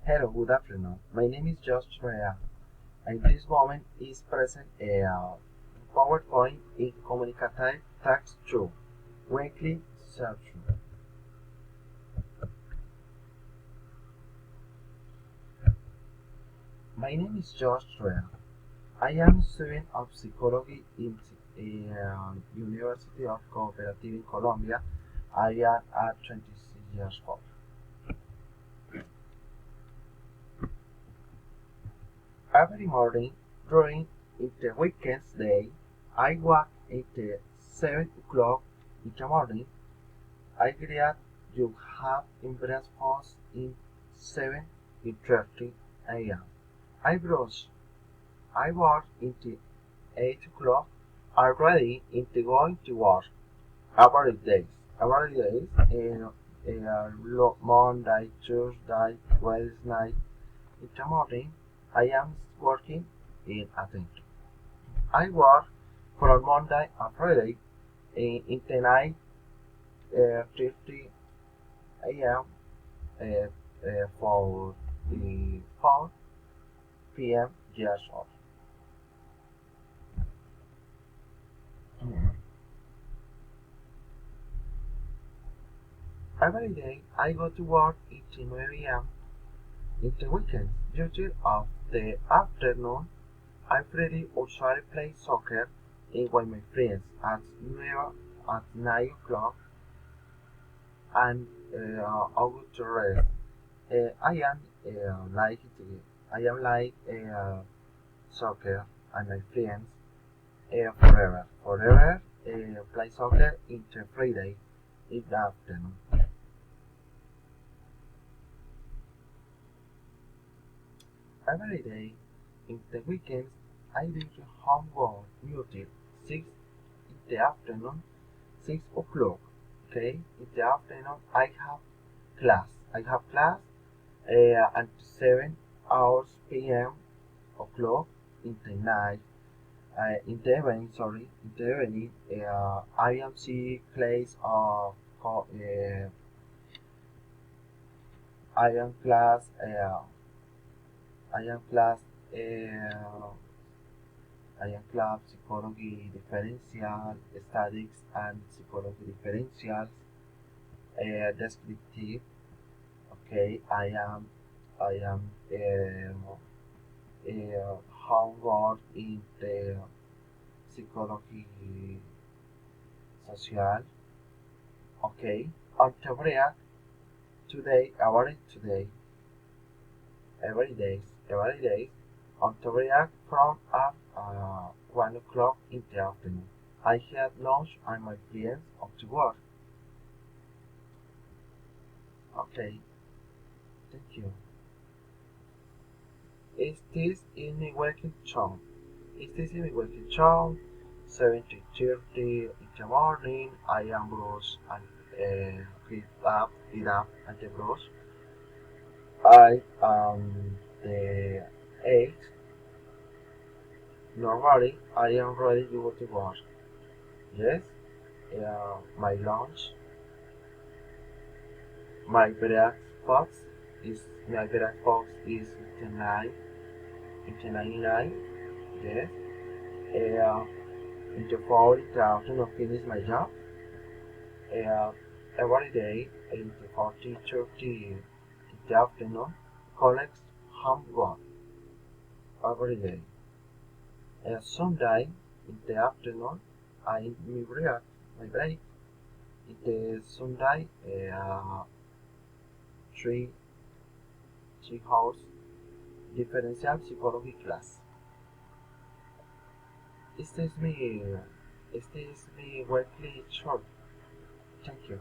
Hello, good afternoon. My name is Josh Rea. At this moment is present a PowerPoint in Communicative Tax 2 weekly session. My name is Josh Rea. I am student of psychology in University of Cooperative in Colombia. I am at 26 years old. Every morning during the weekends day, I wake at 7 o'clock in the morning. I get you have in breakfast in 7:30 a.m. I brush. I work until 8 o'clock. Already into going to work. Every day. Every day. Monday, Tuesday, Wednesday. In the morning, I am working in attention. I work from Monday and Friday in the night 30 a.m. For the 4 p.m. years old. Every day I go to work at 9 a.m. In the weekends, usually of the afternoon, I freely usually play soccer with my friends at 9 o'clock and I go to rest. Like I am like soccer and my friends forever play soccer in the Friday in the afternoon. Every day in the weekends I do the homework until 6 in the afternoon, 6 o'clock. Okay, in the afternoon I have class at 7 hours p.m. o'clock in the night. In the evening, I am see class of I am class I am class I am class psychology differential, statics and psychology differentials, descriptive. Okay, I am homework in the psychology social. Okay, on the break today, every day, on the break from 1 o'clock in the afternoon. I had lunch and my friends up to work. Okay, thank you. Is this in my working town? Is this in my working town? 7:30 in the morning. I am brush and get up and the brush. I am the 8. Normally, I am ready to go to work. Yes, my lunch, my breakfast is 9, 9. Yes, uh, in the 4 in the afternoon finish my job. Uh, every day in the 40:30 in the afternoon collects homework every day. Sunday in the afternoon I my break. In the Sunday 3 hours differential psychology class. Este es mi weekly short. Thank you.